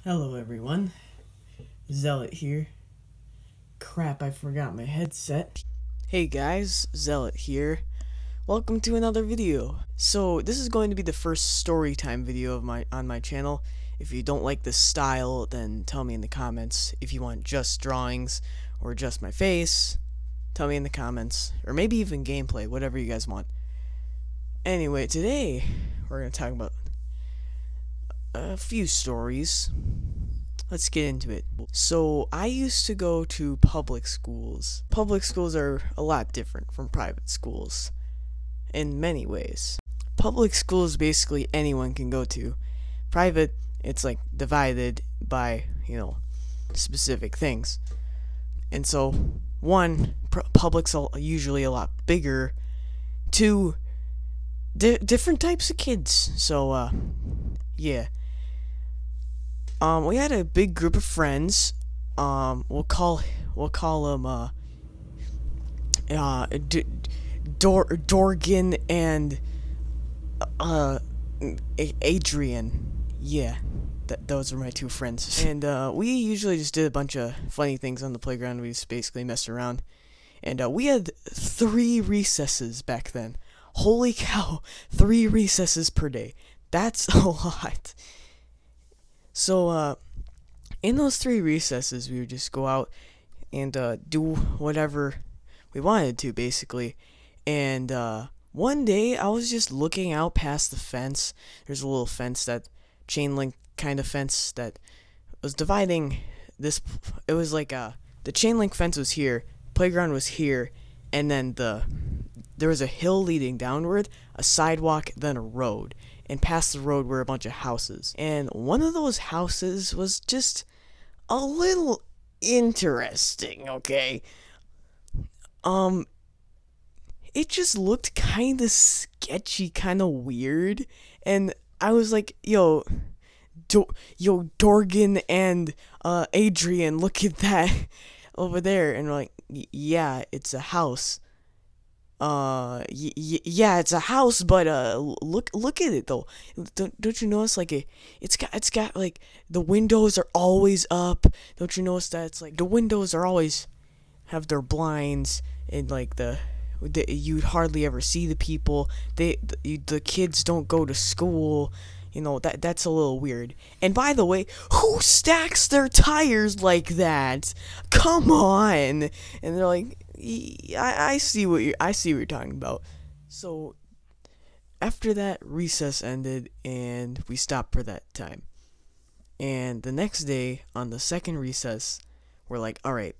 Hello everyone, Zealot here. Crap, I forgot my headset. Hey guys, Zealot here. Welcome to another video. So this is going to be the first Storytime video of on my channel. If you don't like this style, then tell me in the comments. If you want just drawings or just my face, tell me in the comments. Or maybe even gameplay, whatever you guys want. Anyway, today we're going to talk about a few stories. Let's get into it. So, I used to go to public schools. Public schools are a lot different from private schools in many ways. Public schools basically anyone can go to. Private, it's like divided by, specific things. And so, one, public's usually a lot bigger. Two, different types of kids. So, yeah. We had a big group of friends. We'll call them Dorgan and Adrian. Yeah, those are my two friends. And we usually just did a bunch of funny things on the playground. We just basically messed around. And we had 3 recesses back then. Holy cow, 3 recesses per day. That's a lot. So, in those 3 recesses, we would just go out and do whatever we wanted to, basically. And one day, I was just looking out past the fence. There's a little fence, that chain link kind of fence that was dividing this. It was like the chain link fence was here, playground was here, and then there was a hill leading downward, a sidewalk, then a road. And past the road were a bunch of houses. And one of those houses was just a little interesting, okay? It just looked kind of sketchy, kind of weird. And I was like, yo, Dorgan and Adrian, look at that over there. And we're like, yeah, it's a house. Yeah, it's a house, but look at it though. Don't you notice, like, it's got like the windows are always up. Don't you notice that it's like the windows are always have their blinds, and like you'd hardly ever see the people. The kids don't go to school. That's a little weird. And by the way, who stacks their tires like that? Come on. And they're like, I see what you're talking about. So after that, recess ended and we stopped for that time. And the next day, on the second recess, we're like, all right,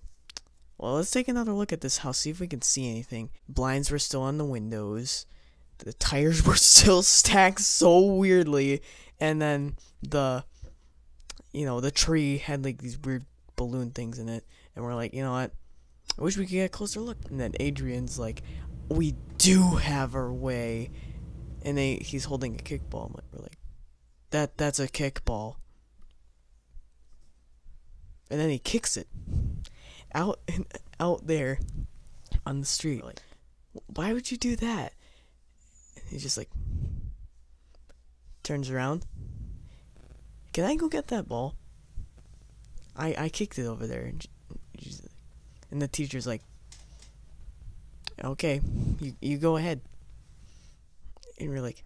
well, let's take another look at this house, see if we can see anything. Blinds were still on the windows. The tires were still stacked so weirdly, and then the tree had like these weird balloon things in it, and we're like, you know what? I wish we could get a closer look. And then Adrian's like, we do have our way, and he's holding a kickball. We're like, that's a kickball, and then he kicks it out there on the street. We're like, why would you do that? He just like turns around. Can I go get that ball? I kicked it over there, and the teacher's like, okay, you go ahead. And we're like,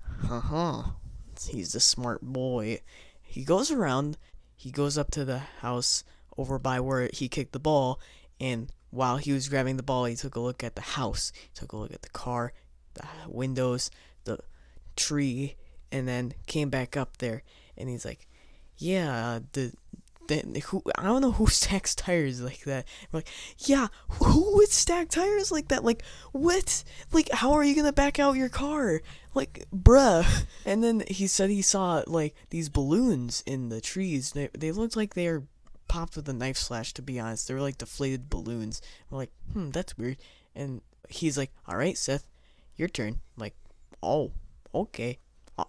he's the smart boy. He goes around. He goes up to the house over by where he kicked the ball, and while he was grabbing the ball, he took a look at the house. He took a look at the car, the windows, the tree, and then came back up there, and he's like, yeah, I don't know who stacks tires like that. We're like, yeah, who would stack tires like that? Like, what? Like, how are you gonna back out your car? Like, bruh. And then he said he saw like these balloons in the trees. They looked like they were popped with a knife slash, to be honest. They were like deflated balloons. We're like, that's weird. And he's like, all right, Seth, your turn. I'm like, oh, okay,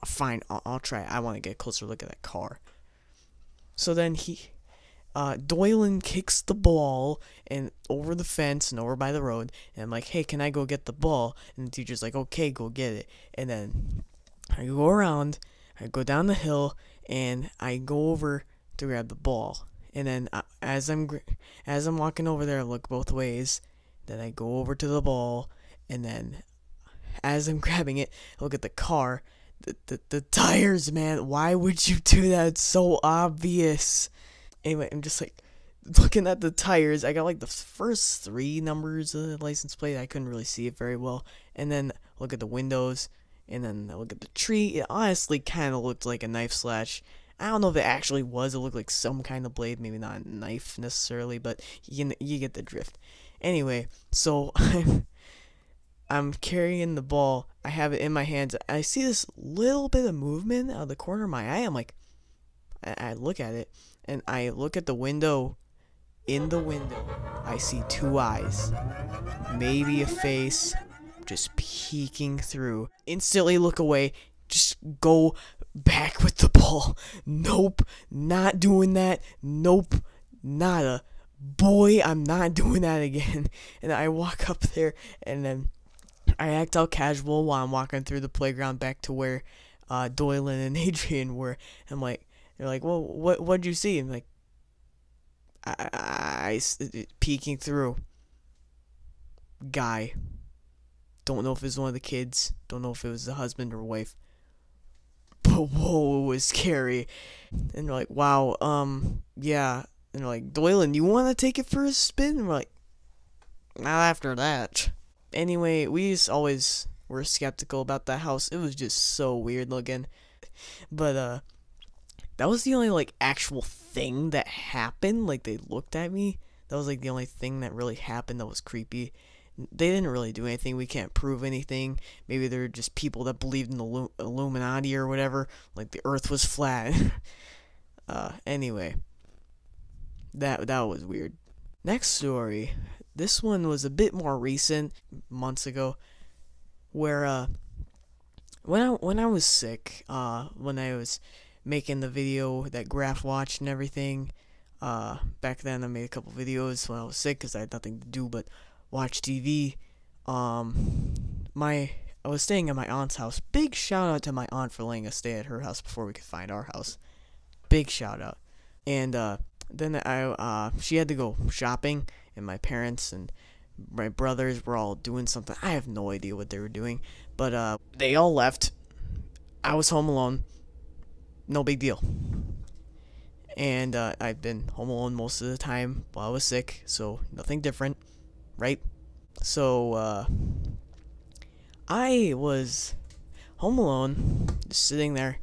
fine, I'll try. I want to get a closer look at that car. So then Doylan kicks the ball and over the fence and over by the road, and I'm like, hey, can I go get the ball? And the teacher's like, okay, go get it. And then I go around, I go down the hill, and I go over to grab the ball. And then as I'm walking over there, I look both ways. Then I go over to the ball, and then as I'm grabbing it, I look at the car. The tires, man. Why would you do that? It's so obvious. Anyway, I'm just like looking at the tires. I got like the first three numbers of the license plate. I couldn't really see it very well. And then look at the windows, and then I look at the tree. It honestly kind of looked like a knife slash. I don't know if it actually was. It looked like some kind of blade, maybe not a knife necessarily, but you get the drift. Anyway, so I'm carrying the ball. I have it in my hands. I see this little bit of movement out of the corner of my eye. I'm like, I look at it, and I look at the window. In the window, I see two eyes, maybe a face, just peeking through. Instantly look away. Just go back with the ball. Nope, not doing that. Nope, nada. Boy, I'm not doing that again. And I walk up there, and then I act all casual while I'm walking through the playground back to where Doylan and Adrian were. I'm like, they're like, well, what'd you see? I'm like, I peeking through. Guy. Don't know if it was one of the kids. Don't know if it was the husband or wife. But whoa, it was scary. And they're like, wow, yeah. And they're like, Doylan, you want to take it for a spin? And we're like, not after that. Anyway, we just always were skeptical about that house. It was just so weird looking. But, that was the only, like, actual thing that happened. Like, they looked at me. That was, like, the only thing that really happened that was creepy. They didn't really do anything. We can't prove anything. Maybe they're just people that believed in the Illuminati or whatever. Like, the earth was flat. Anyway. That was weird. Next story. This one was a bit more recent, months ago, where, when I was sick, when I was making the video that Graph watched and everything, back then I made a couple videos when I was sick because I had nothing to do but watch TV. I was staying at my aunt's house. Big shout out to my aunt for letting us stay at her house before we could find our house. Big shout out. And then she had to go shopping, and my parents and my brothers were all doing something. I have no idea what they were doing, but they all left. I was home alone. No big deal. And I've been home alone most of the time while I was sick, so nothing different, right? So I was home alone, just sitting there,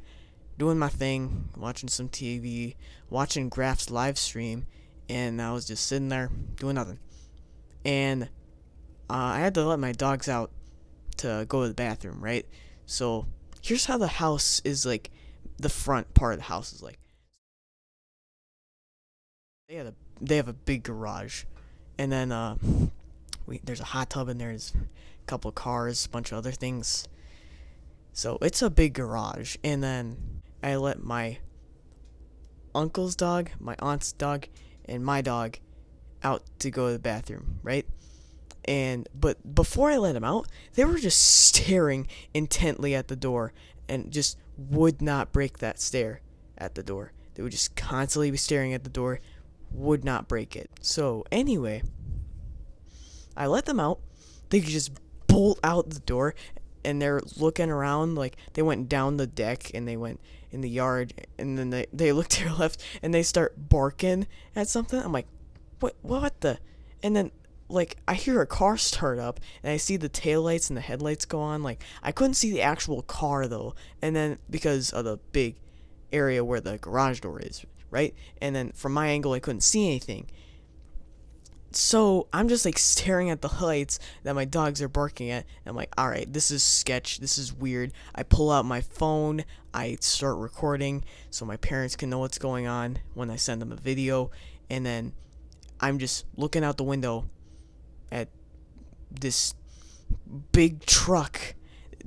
doing my thing, watching some TV, watching Graph's live stream, and I was just sitting there doing nothing. And I had to let my dogs out to go to the bathroom, right? So here's how the house is, like, the front part of the house is like. They have a big garage, and then there's a hot tub in there, there's a couple of cars, a bunch of other things. So it's a big garage, and then I let my uncle's dog, my aunt's dog, and my dog out to go to the bathroom, right? But before I let them out, they were just staring intently at the door and just would not break that stare at the door. They would just constantly be staring at the door, would not break it. So anyway, I let them out. They could just bolt out the door, and they're looking around like they went down the deck and they went in the yard, and then they look to their left and they start barking at something. I'm like, what the? And then, like, I hear a car start up, and I see the taillights and the headlights go on. Like, I couldn't see the actual car, though. And then, because of the big area where the garage door is, right? And then, from my angle, I couldn't see anything. So, I'm just, like, staring at the lights that my dogs are barking at. And I'm like, alright, this is sketch. This is weird. I pull out my phone. I start recording so my parents can know what's going on when I send them a video. And then, I'm just looking out the window at this big truck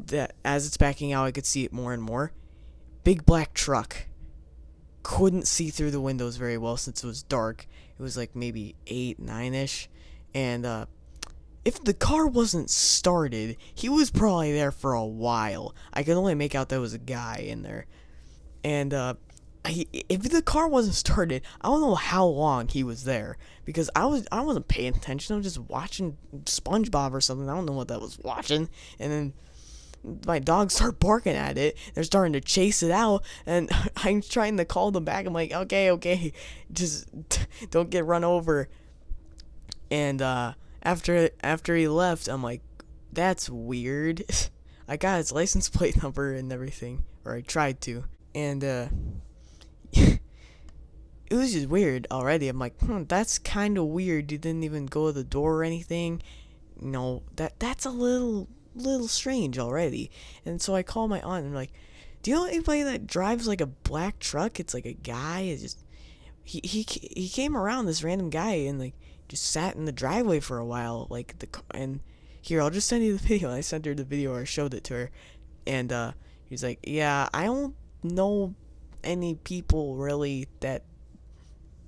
that, as it's backing out, I could see it more and more. Big black truck. Couldn't see through the windows very well since it was dark. It was like maybe 8, 9-ish. And if the car wasn't started, he was probably there for a while. I could only make out there was a guy in there. And if the car wasn't started, I don't know how long he was there, because I wasn't paying attention. I was just watching SpongeBob or something. I don't know what that was watching, and then my dogs start barking at it. They're starting to chase it out, and I'm trying to call them back. I'm like, okay, just don't get run over. And after he left, I'm like, that's weird. I got his license plate number and everything, or I tried to, and it was just weird already. I'm like, that's kind of weird. You didn't even go to the door or anything. No, that's a little strange already. And so I call my aunt and I'm like, do you know anybody that drives like a black truck? It's like a guy. It's just he came around, this random guy, and like just sat in the driveway for a while, like and here, I'll just send you the video. I sent her the video, or I showed it to her, and he's like, yeah, I don't know any people really that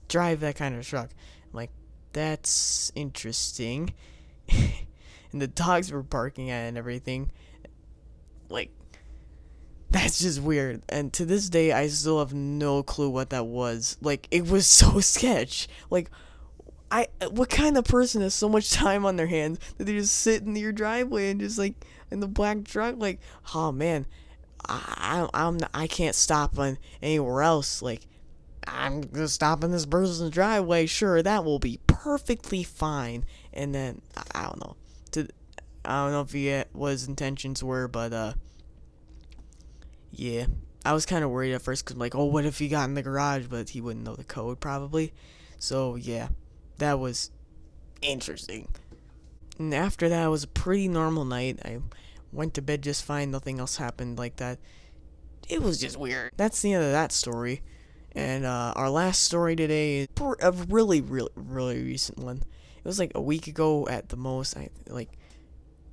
drive that kind of truck. I'm like, that's interesting. And the dogs were barking at it and everything. Like, that's just weird. And to this day, I still have no clue what that was. Like, it was so sketch. Like, what kind of person has so much time on their hands that they just sit in your driveway and just like in the black truck? Like, oh man, I can't stop on anywhere else. Like, I'm gonna stop in this person's driveway. Sure, that will be perfectly fine. And then I don't know. I don't know if what his intentions were, but yeah, I was kind of worried at first, because I'm like, oh, what if he got in the garage? But he wouldn't know the code probably. So yeah, that was interesting. And after that, it was a pretty normal night. I went to bed just fine. Nothing else happened like that. It was just weird. That's the end of that story. And our last story today is a really recent one. It was like a week ago at the most.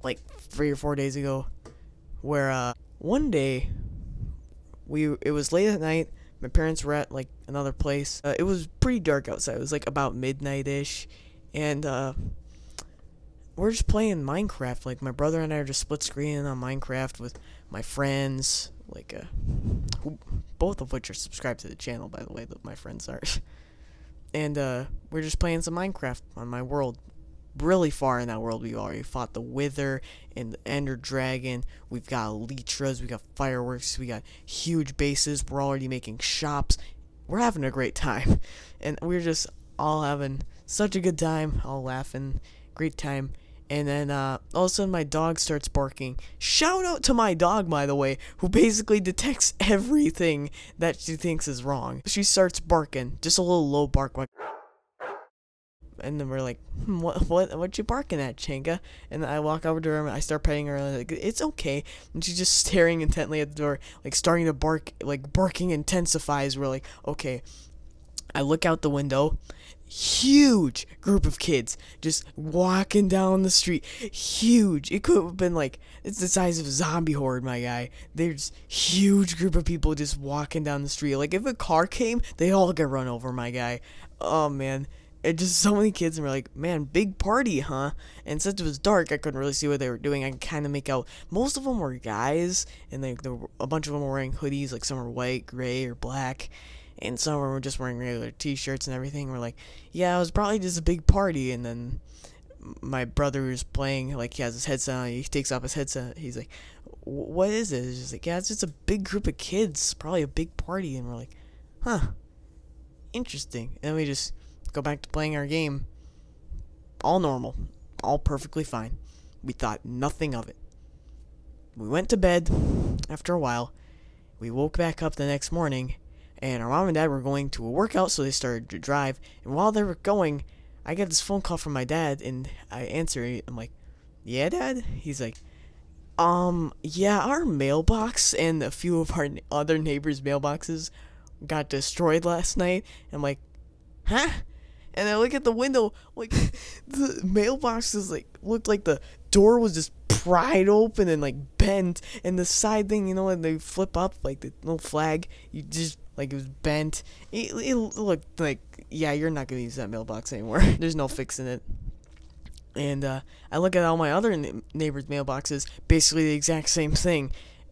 Like 3 or 4 days ago, where one day it was late at night. My parents were at like another place. It was pretty dark outside. It was like about midnight-ish, and we're just playing Minecraft. Like, my brother and I are just split screening on Minecraft with my friends, like both of which are subscribed to the channel, by the way, that my friends are. And we're just playing some Minecraft on my world. Really far in that world. We already fought the Wither and the Ender Dragon. We've got Elytras, we got fireworks, we got huge bases. We're already making shops. We're having a great time. And we're just all having such a good time, all laughing, great time. And then all of a sudden my dog starts barking. Shout out to my dog, by the way, who basically detects everything that she thinks is wrong. She starts barking, just a little low bark, like, and then we're like, what you barking at, Chenka? And I walk over to her and I start petting her, like, it's okay. And she's just staring intently at the door, like starting to bark, like barking intensifies. We're like, okay. I look out the window, huge group of kids just walking down the street. Huge. It could have been like, it's the size of a zombie horde, my guy. There's huge group of people just walking down the street. Like, if a car came, they all get run over, my guy. Oh man. It just so many kids, and we're like, man, big party, huh? And since it was dark, I couldn't really see what they were doing. I could kind of make out most of them were guys, and a bunch of them were wearing hoodies. Like, some were white, gray, or black, and some of them were just wearing regular t-shirts and everything. We're like, yeah, it was probably just a big party. And then my brother was playing, like, he has his headset on. He takes off his headset. He's like, what is it? It's just like, yeah, it's just a big group of kids, probably a big party. And we're like, huh, interesting. And we just go back to playing our game. All normal. All perfectly fine. We thought nothing of it. We went to bed. After a while, we woke back up the next morning, and our mom and dad were going to a workout, so they started to drive. And while they were going, I get this phone call from my dad, and I answer it. I'm like, yeah, Dad? He's like, yeah, our mailbox and a few of our other neighbors' mailboxes got destroyed last night. I'm like, huh? And I look at the window, like, the mailboxes, like, looked like the door was just pried open and, like, bent. And the side thing, you know, when they flip up, like, the little flag, you just, like, it was bent. It looked like, yeah, you're not going to use that mailbox anymore. There's no fixing it. And I look at all my other neighbors' mailboxes, basically the exact same thing.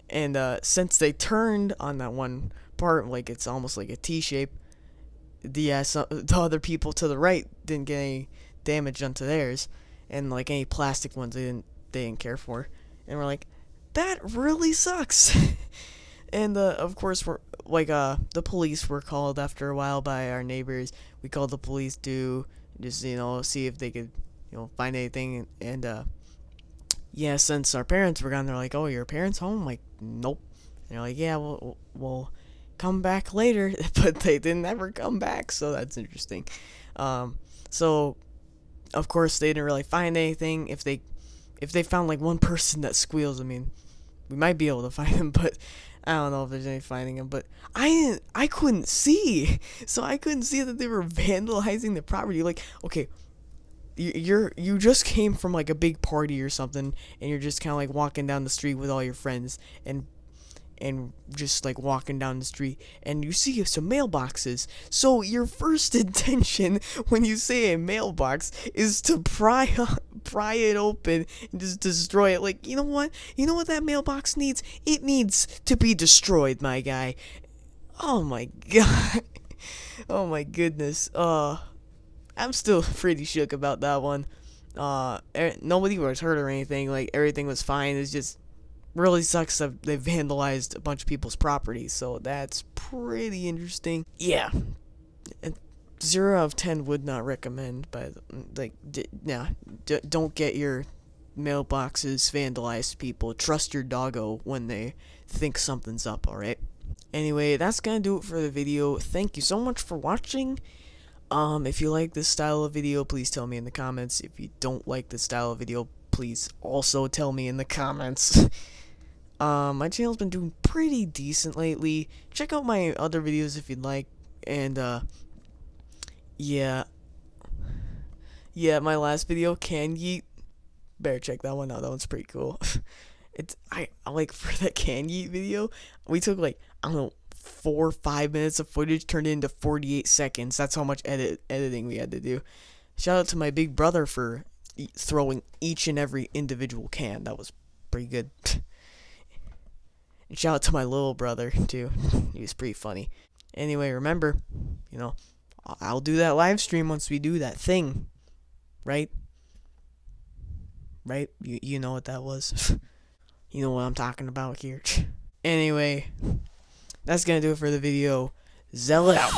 And since they turned on that one part, like it's almost like a T shape. The other people to the right didn't get any damage onto theirs, and like any plastic ones they didn't care for, and we're like, that really sucks. And of course we're like the police were called after a while by our neighbors. We called the police to just see if they could find anything, and yeah, since our parents were gone, they're like, oh, your parents home? I'm like, nope. And they're like, yeah, we'll come back later. But they didn't ever come back, so that's interesting. So of course they didn't really find anything. If they found like one person that squeals, I mean, we might be able to find him, but I don't know if there's any finding him. But I couldn't see, so I couldn't see that they were vandalizing the property. Like, okay, you just came from like a big party or something, and you're just kind of like walking down the street with all your friends, and just like walking down the street, and you see some mailboxes. So your first intention when you say a mailbox is to pry it open and just destroy it. Like, you know what that mailbox needs? It needs to be destroyed, my guy. Oh my god. Oh my goodness. I'm still pretty shook about that one. Nobody was hurt or anything. Like, everything was fine. It's just really sucks that they vandalized a bunch of people's property. So that's pretty interesting. Yeah. 0 out of 10 would not recommend, but like, don't get your mailboxes vandalized, people. Trust your doggo when they think something's up, alright? Anyway, that's gonna do it for the video. Thank you so much for watching. If you like this style of video, please tell me in the comments. If you don't like this style of video, please also tell me in the comments. My channel's been doing pretty decent lately. Check out my other videos if you'd like. And, yeah, my last video, Can Yeet, better check that one out. That one's pretty cool. I like, for that Can Yeet video, we took like, I don't know, 4 or 5 minutes of footage turned into 48 seconds. That's how much editing we had to do. Shout out to my big brother for throwing each and every individual can. That was pretty good. And shout out to my little brother too. He was pretty funny. Anyway, remember, I'll do that live stream once we do that thing, right? You know what that was. You know what I'm talking about here. Anyway, that's gonna do it for the video. Zell it out.